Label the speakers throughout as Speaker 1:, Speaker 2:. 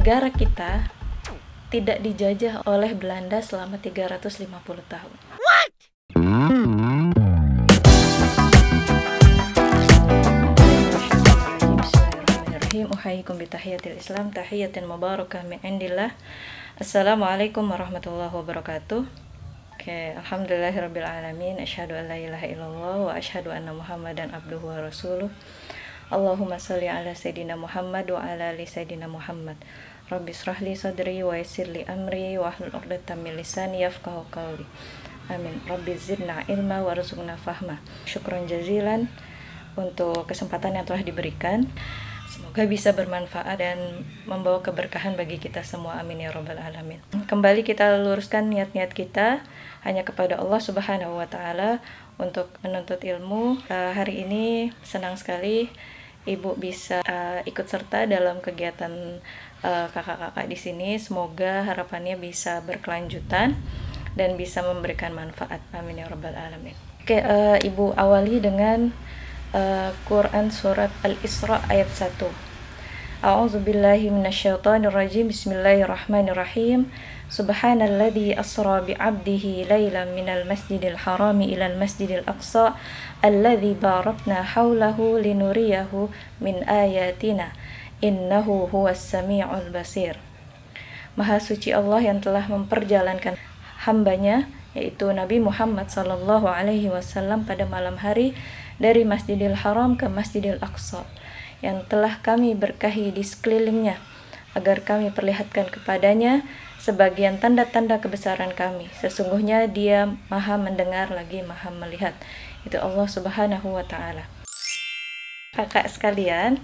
Speaker 1: negara kita tidak dijajah oleh Belanda selama 350 tahun. What? Bismillahirrahmanirrahim. Uhayyikum bitahiyatil Islam, tahiyatin mubarakah min indillah. Assalamualaikum warahmatullahi wabarakatuh. Alhamdulillahirabbil alamin. Asyhadu an la ilaha illallah wa asyhadu anna Muhammadan abduhu wa rasuluh. Allahumma shalli ala sayyidina Muhammad wa ala ali sayyidina Muhammad. Rabbi shrahli sadri wa yassirli amri wa hlul 'uqdatam min lisani yafqahu qawli. Amin. Rabbi zidna ilma warzuqna fahma. Syukran jazilan untuk kesempatan yang telah diberikan. Semoga bisa bermanfaat dan membawa keberkahan bagi kita semua. Amin ya rabbal alamin. Kembali kita luruskan niat-niat kita hanya kepada Allah Subhanahu wa taala untuk menuntut ilmu. Hari ini senang sekali Ibu bisa ikut serta dalam kegiatan kakak-kakak di sini. Semoga harapannya bisa berkelanjutan dan bisa memberikan manfaat. Amin ya rabbal alamin. Ibu awali dengan Quran surat Al-Isra ayat 1. A'udzubillahi minasyaitonirrajim. Bismillahirrahmanirrahim. Subhanalladzi asra bi'abdihi lailan minal masjidil harami ilal masjidil aqsa alladzi barakna haulahu linuriyahu min ayatina innahu huwas sami'ul basir. Maha suci Allah yang telah memperjalankan hambanya, yaitu Nabi Muhammad sallallahu alaihi wasallam pada malam hari dari Masjidil Haram ke Masjidil Aqsa, yang telah kami berkahi di sekelilingnya agar kami perlihatkan kepadanya sebagian tanda-tanda kebesaran kami. Sesungguhnya Dia Maha mendengar lagi Maha melihat. Itu Allah Subhanahu wa taala. Kakak sekalian,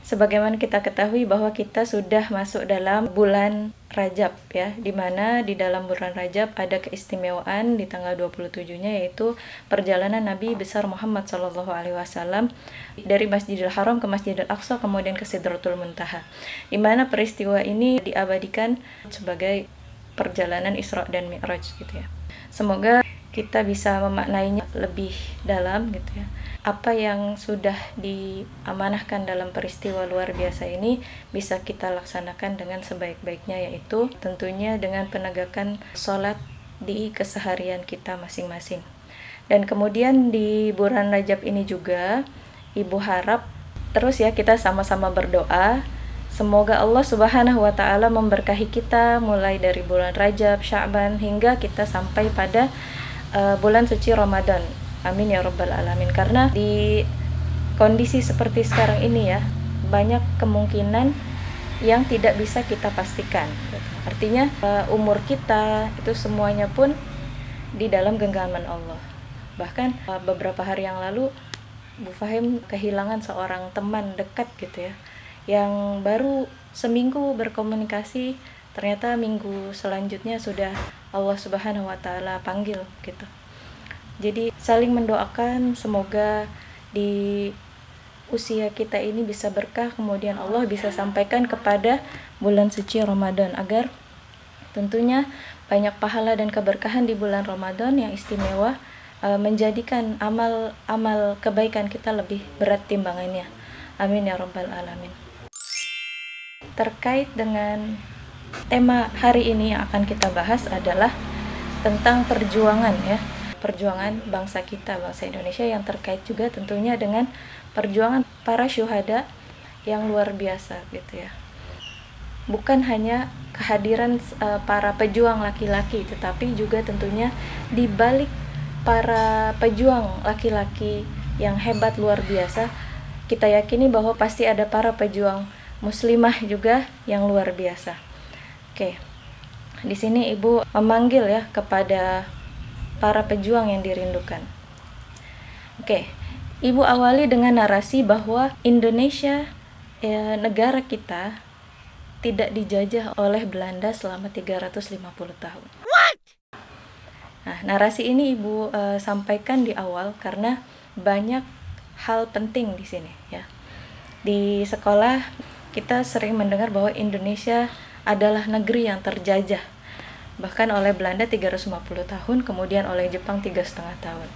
Speaker 1: sebagaimana kita ketahui bahwa kita sudah masuk dalam bulan Rajab ya, dimana di dalam bulan Rajab ada keistimewaan di tanggal 27-nya, yaitu perjalanan Nabi besar Muhammad SAW dari Masjidil Haram ke Masjidil Aqsa kemudian ke Sidratul Muntaha, di mana peristiwa ini diabadikan sebagai perjalanan Isra dan Mi'raj gitu ya. Semoga kita bisa memaknainya lebih dalam gitu ya. Apa yang sudah diamanahkan dalam peristiwa luar biasa ini bisa kita laksanakan dengan sebaik-baiknya, yaitu tentunya dengan penegakan sholat di keseharian kita masing-masing. Dan kemudian di bulan Rajab ini juga Ibu harap terus ya kita sama-sama berdoa semoga Allah Subhanahu wa taala memberkahi kita mulai dari bulan Rajab, Sya'ban hingga kita sampai pada bulan suci Ramadan. Amin ya rabbal alamin. Karena di kondisi seperti sekarang ini ya, banyak kemungkinan yang tidak bisa kita pastikan. Artinya umur kita itu semuanya pun di dalam genggaman Allah. Bahkan beberapa hari yang lalu Bu Fahim kehilangan seorang teman dekat gitu ya, yang baru seminggu berkomunikasi, ternyata minggu selanjutnya sudah Allah Subhanahu wa taala panggil gitu. Jadi saling mendoakan semoga di usia kita ini bisa berkah, kemudian Allah bisa sampaikan kepada bulan suci Ramadan agar tentunya banyak pahala dan keberkahan di bulan Ramadan yang istimewa, menjadikan amal kebaikan kita lebih berat timbangannya. Amin ya rabbal alamin. Terkait dengan tema hari ini yang akan kita bahas adalah tentang perjuangan ya, perjuangan bangsa kita, bangsa Indonesia, yang terkait juga tentunya dengan perjuangan para syuhada yang luar biasa gitu ya. Bukan hanya kehadiran para pejuang laki-laki, tetapi juga tentunya di balik para pejuang laki-laki yang hebat luar biasa, kita yakini bahwa pasti ada para pejuang muslimah juga yang luar biasa. Di sini Ibu memanggil ya kepada para pejuang yang dirindukan. Ibu awali dengan narasi bahwa Indonesia negara kita tidak dijajah oleh Belanda selama 350 tahun. What? Nah, narasi ini Ibu sampaikan di awal karena banyak hal penting di sini ya. Di sekolah kita sering mendengar bahwa Indonesia adalah negeri yang terjajah, bahkan oleh Belanda 350 tahun, kemudian oleh Jepang 3,5 tahun.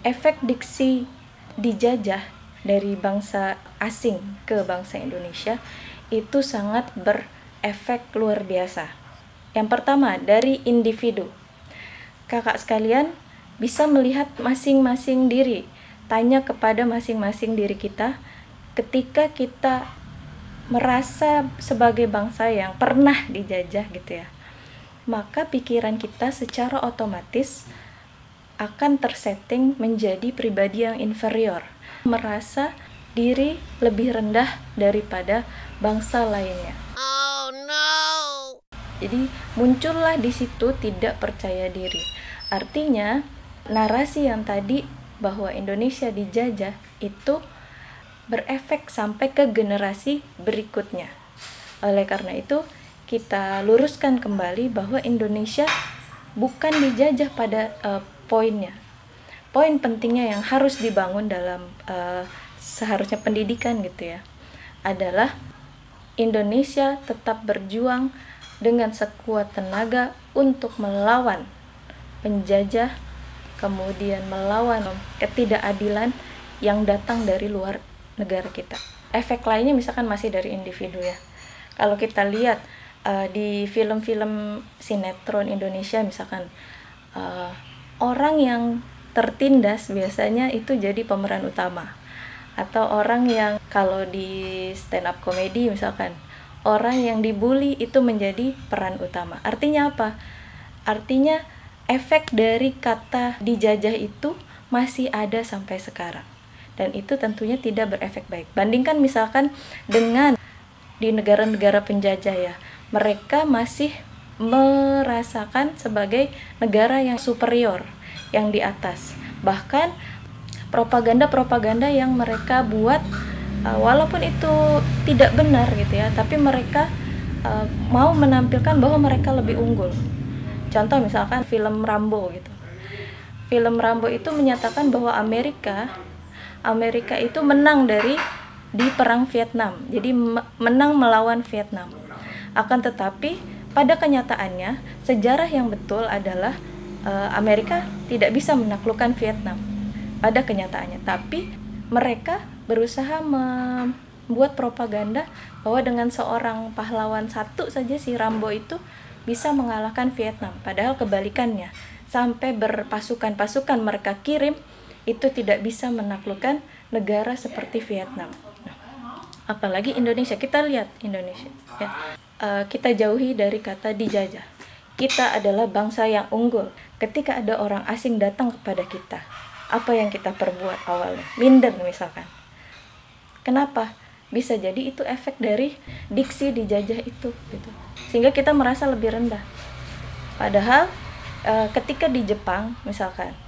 Speaker 1: Efek diksi dijajah dari bangsa asing ke bangsa Indonesia itu sangat berefek luar biasa. Yang pertama, dari individu. Kakak sekalian bisa melihat masing-masing diri, tanya kepada masing-masing diri kita ketika kita merasa sebagai bangsa yang pernah dijajah gitu ya. Maka pikiran kita secara otomatis akan tersetting menjadi pribadi yang inferior, merasa diri lebih rendah daripada bangsa lainnya. Oh no. Jadi muncullah di situ tidak percaya diri. Artinya narasi yang tadi bahwa Indonesia dijajah itu berefek sampai ke generasi berikutnya. Oleh karena itu kita luruskan kembali bahwa Indonesia bukan dijajah pada poinnya. Poin pentingnya yang harus dibangun dalam seharusnya pendidikan gitu ya, adalah Indonesia tetap berjuang dengan sekuat tenaga untuk melawan penjajah, kemudian melawan ketidakadilan yang datang dari luar negara kita. Efek lainnya misalkan masih dari individu ya. Kalau kita lihat di film-film sinetron Indonesia misalkan, orang yang tertindas biasanya itu jadi pemeran utama. Atau orang yang kalau di stand up comedy misalkan, orang yang dibully itu menjadi peran utama. Artinya apa? Artinya efek dari kata dijajah itu masih ada sampai sekarang. Dan itu tentunya tidak berefek baik. Bandingkan misalkan dengan di negara-negara penjajah ya, mereka masih merasakan sebagai negara yang superior, yang di atas. Bahkan propaganda-propaganda yang mereka buat, walaupun itu tidak benar gitu ya, tapi mereka mau menampilkan bahwa mereka lebih unggul. Contoh misalkan film Rambo gitu. Film Rambo itu menyatakan bahwa Amerika itu menang di perang Vietnam. Jadi menang melawan Vietnam. Akan tetapi pada kenyataannya sejarah yang betul adalah Amerika tidak bisa menaklukkan Vietnam pada kenyataannya. Tapi mereka berusaha membuat propaganda bahwa dengan seorang pahlawan satu saja si Rambo itu bisa mengalahkan Vietnam. Padahal kebalikannya, sampai berpasukan-pasukan mereka kirim itu tidak bisa menaklukkan negara seperti Vietnam. Nah, apalagi Indonesia, kita lihat Indonesia ya. Kita jauhi dari kata dijajah. Kita adalah bangsa yang unggul. Ketika ada orang asing datang kepada kita, apa yang kita perbuat awalnya? Minder misalkan. Kenapa? Bisa jadi itu efek dari diksi dijajah itu gitu. Sehingga kita merasa lebih rendah. Padahal ketika di Jepang misalkan,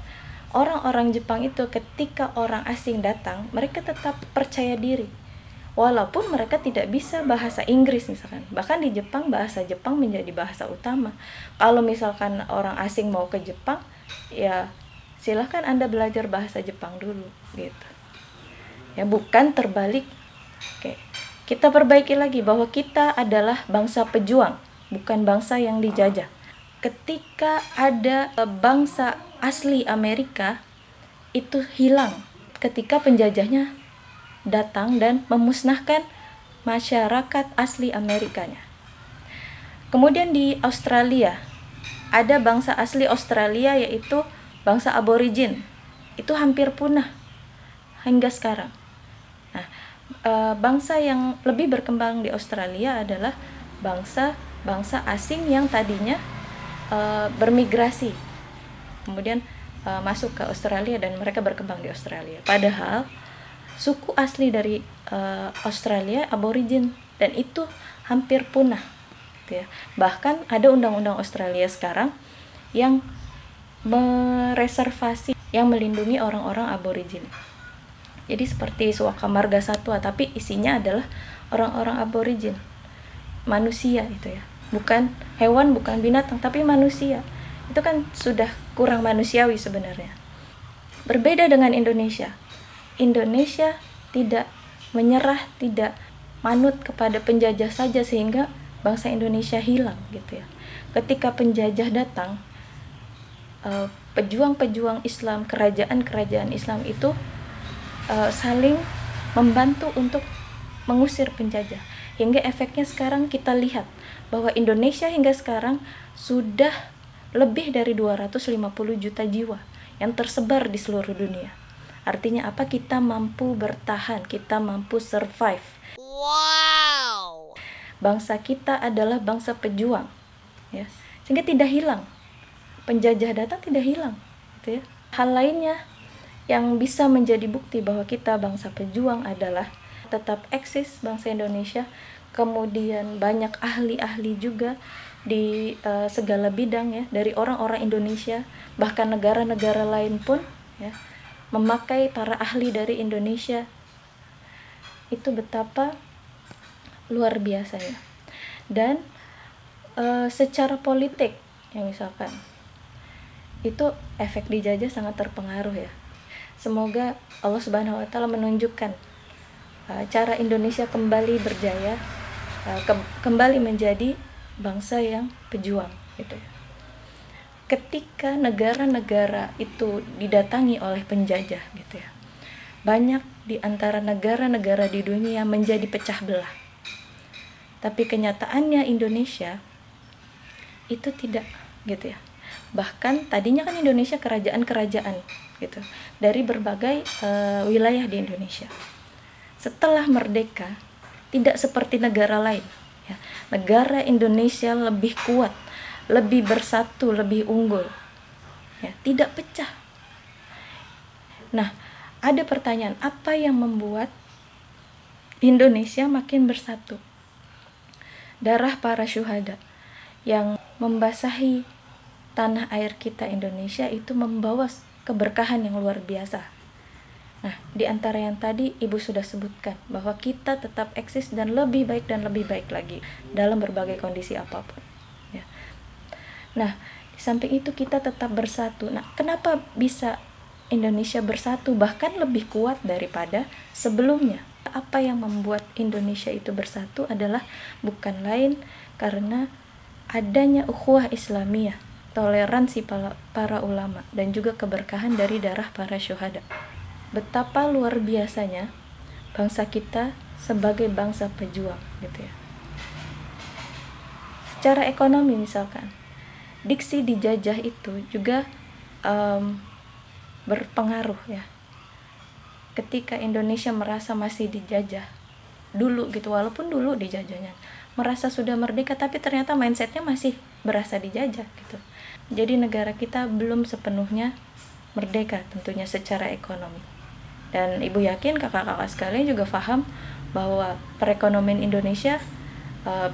Speaker 1: orang-orang Jepang itu ketika orang asing datang, mereka tetap percaya diri. Walaupun mereka tidak bisa bahasa Inggris misalkan. Bahkan di Jepang bahasa Jepang menjadi bahasa utama. Kalau misalkan orang asing mau ke Jepang, ya silahkan Anda belajar bahasa Jepang dulu gitu. Ya bukan terbalik. Oke. Kita perbaiki lagi bahwa kita adalah bangsa pejuang, bukan bangsa yang dijajah. Ketika ada bangsa asli Amerika itu hilang ketika penjajahnya datang dan memusnahkan masyarakat asli Amerikanya. Kemudian di Australia ada bangsa asli Australia yaitu bangsa aborigin. Itu hampir punah hingga sekarang. Nah, bangsa yang lebih berkembang di Australia adalah bangsa asing yang tadinya bermigrasi, kemudian masuk ke Australia dan mereka berkembang di Australia. Padahal suku asli dari Australia aborigin dan itu hampir punah gitu ya. Bahkan ada undang-undang Australia sekarang yang mereservasi, yang melindungi orang-orang aborigin. Jadi seperti Suaka Marga Satwa, tapi isinya adalah orang-orang aborigin, manusia itu ya, bukan hewan, bukan binatang, tapi manusia. Itu kan sudah kurang manusiawi sebenarnya. Berbeda dengan Indonesia. Indonesia tidak menyerah, tidak manut kepada penjajah saja sehingga bangsa Indonesia hilang gitu ya. Ketika penjajah datang, pejuang-pejuang Islam, kerajaan-kerajaan Islam itu saling membantu untuk mengusir penjajah. hingga efeknya sekarang kita lihat bahwa Indonesia hingga sekarang sudah lebih dari 250 juta jiwa yang tersebar di seluruh dunia. Artinya apa? Kita mampu bertahan, kita mampu survive. Wow. Bangsa kita adalah bangsa pejuang, ya, sehingga tidak hilang. Penjajah datang tidak hilang, gitu ya. Hal lainnya yang bisa menjadi bukti bahwa kita bangsa pejuang adalah tetap eksis bangsa Indonesia, kemudian banyak ahli-ahli juga di segala bidang, ya, dari orang-orang Indonesia, bahkan negara-negara lain pun, ya, memakai para ahli dari Indonesia. Itu betapa luar biasanya. Dan secara politik, ya, misalkan itu efek dijajah sangat terpengaruh, ya. Semoga Allah Subhanahu wa taala menunjukkan cara Indonesia kembali berjaya, kembali menjadi bangsa yang pejuang, gitu ya. Ketika negara-negara itu didatangi oleh penjajah, gitu ya, banyak di antara negara-negara di dunia menjadi pecah belah. Tapi kenyataannya Indonesia itu tidak, gitu ya. Bahkan tadinya kan Indonesia kerajaan-kerajaan, gitu, dari berbagai wilayah di Indonesia. Setelah merdeka, tidak seperti negara lain, ya. Negara Indonesia lebih kuat, lebih bersatu, lebih unggul, ya, tidak pecah. Nah, ada pertanyaan, apa yang membuat Indonesia makin bersatu? Darah para syuhada yang membasahi tanah air kita Indonesia itu membawa keberkahan yang luar biasa. Nah, di antara yang tadi Ibu sudah sebutkan bahwa kita tetap eksis dan lebih baik lagi dalam berbagai kondisi apapun, ya. Nah, di samping itu kita tetap bersatu. Nah, kenapa bisa Indonesia bersatu bahkan lebih kuat daripada sebelumnya? Apa yang membuat Indonesia itu bersatu adalah bukan lain karena adanya ukhuwah Islamiyah, toleransi para ulama, dan juga keberkahan dari darah para syuhada. Betapa luar biasanya bangsa kita sebagai bangsa pejuang, gitu ya. Secara ekonomi misalkan, diksi dijajah itu juga berpengaruh, ya. Ketika Indonesia merasa masih dijajah dulu, gitu, walaupun dulu dijajahnya, merasa sudah merdeka tapi ternyata mindsetnya masih berasa dijajah, gitu. Jadi negara kita belum sepenuhnya merdeka tentunya secara ekonomi. Dan Ibu yakin kakak-kakak sekalian juga paham bahwa perekonomian Indonesia,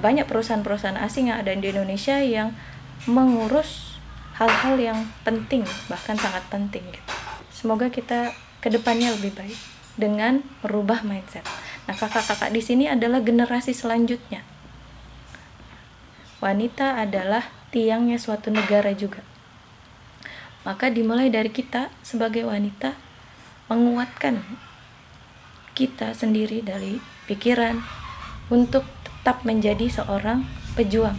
Speaker 1: banyak perusahaan-perusahaan asing yang ada di Indonesia yang mengurus hal-hal yang penting, bahkan sangat penting, gitu. Semoga kita kedepannya lebih baik dengan merubah mindset. Nah, kakak-kakak di sini adalah generasi selanjutnya. Wanita adalah tiangnya suatu negara juga. Maka dimulai dari kita sebagai wanita, menguatkan kita sendiri dari pikiran untuk tetap menjadi seorang pejuang.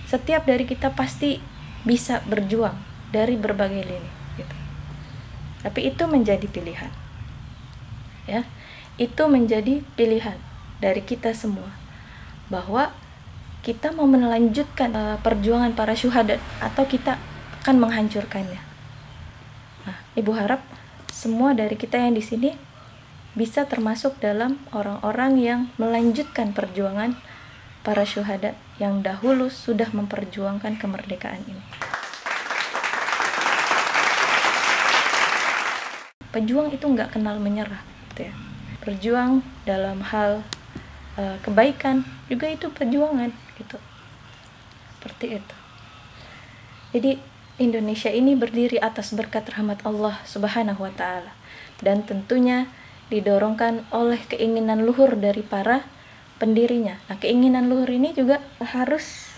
Speaker 1: Setiap dari kita pasti bisa berjuang dari berbagai lini, gitu. Tapi itu menjadi pilihan, ya. Itu menjadi pilihan dari kita semua bahwa kita mau melanjutkan perjuangan para syuhada atau kita akan menghancurkannya. Nah, Ibu harap semua dari kita yang di sini bisa termasuk dalam orang-orang yang melanjutkan perjuangan para syuhada yang dahulu sudah memperjuangkan kemerdekaan ini. Pejuang itu nggak kenal menyerah, gitu ya. Berjuang dalam hal kebaikan juga itu perjuangan, gitu. Seperti itu. Jadi Indonesia ini berdiri atas berkat rahmat Allah Subhanahu wa taala, dan tentunya didorongkan oleh keinginan luhur dari para pendirinya. Nah, keinginan luhur ini juga harus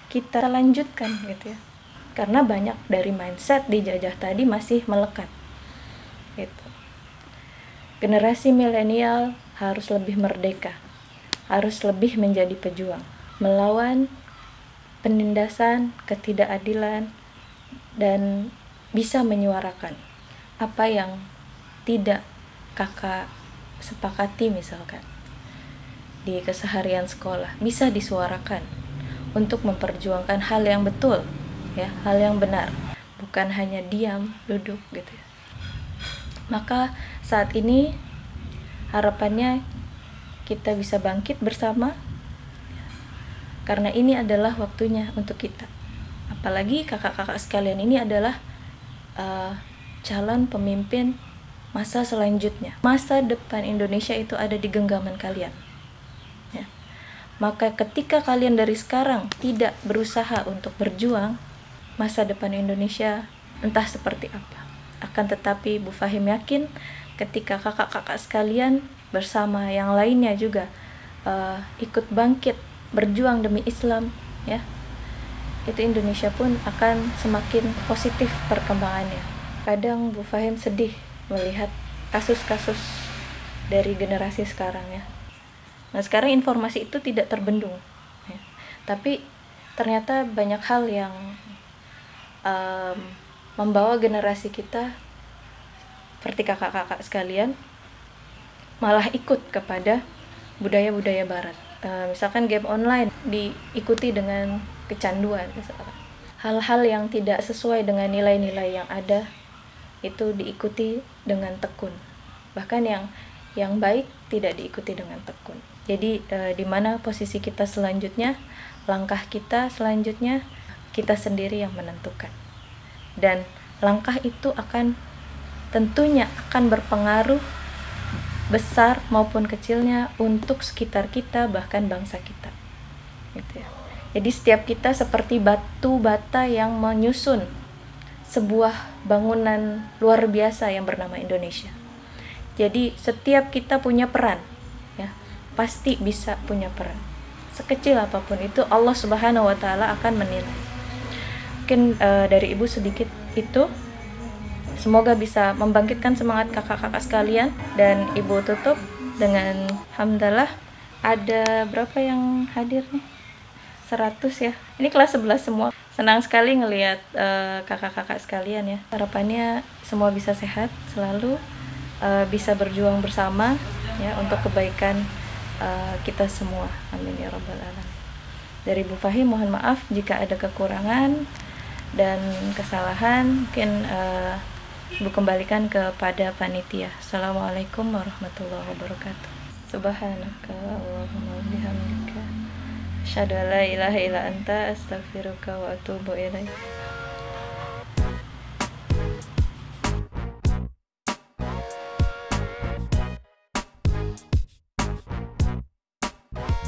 Speaker 1: kita lanjutkan, gitu ya. Karena banyak dari mindset dijajah tadi masih melekat, gitu. Generasi milenial harus lebih merdeka, harus lebih menjadi pejuang, melawan penindasan, ketidakadilan, dan bisa menyuarakan apa yang tidak kakak sepakati misalkan. di keseharian sekolah bisa disuarakan untuk memperjuangkan hal yang betul, ya, hal yang benar, bukan hanya diam duduk gitu ya. Maka saat ini harapannya kita bisa bangkit bersama, karena ini adalah waktunya untuk kita. Apalagi kakak-kakak sekalian, ini adalah calon pemimpin masa selanjutnya. Masa depan Indonesia itu ada di genggaman kalian, ya. Maka ketika kalian dari sekarang tidak berusaha untuk berjuang, masa depan Indonesia entah seperti apa. Akan tetapi Bu Fahim yakin ketika kakak-kakak sekalian bersama yang lainnya juga ikut bangkit berjuang demi Islam, ya, itu Indonesia pun akan semakin positif perkembangannya. Kadang Bu Fahim sedih melihat kasus-kasus dari generasi sekarang, ya. Nah, sekarang informasi itu tidak terbendung, ya. Tapi ternyata banyak hal yang membawa generasi kita seperti kakak-kakak sekalian malah ikut kepada budaya-budaya barat. Misalkan game online diikuti dengan kecanduan, misalkan. Hal-hal yang tidak sesuai dengan nilai-nilai yang ada itu diikuti dengan tekun. Bahkan yang baik tidak diikuti dengan tekun. Jadi di mana posisi kita selanjutnya, langkah kita selanjutnya, kita sendiri yang menentukan. Dan langkah itu tentunya akan berpengaruh besar maupun kecilnya untuk sekitar kita, bahkan bangsa kita, gitu ya. Jadi setiap kita seperti batu bata yang menyusun sebuah bangunan luar biasa yang bernama Indonesia. Jadi setiap kita punya peran, ya, pasti bisa punya peran. Sekecil apapun itu Allah Subhanahu wa Ta'ala akan menilai. Mungkin dari Ibu sedikit itu. Semoga bisa membangkitkan semangat kakak-kakak sekalian. Dan Ibu tutup dengan hamdalah. Ada berapa yang hadir nih? 100 ya. Ini kelas 11 semua. Senang sekali ngelihat kakak-kakak sekalian, ya. Harapannya semua bisa sehat selalu, bisa berjuang bersama, ya, untuk kebaikan kita semua. Amin ya rabbal alamin. Dari Bu Fahim mohon maaf jika ada kekurangan dan kesalahan. Mungkin Ibu kembalikan kepada panitia. Assalamualaikum warahmatullahi wabarakatuh. Subhanaka Allahumma bihamdika asyhadu an la ilaha illa anta astaghfiruka wa atubu ilaik.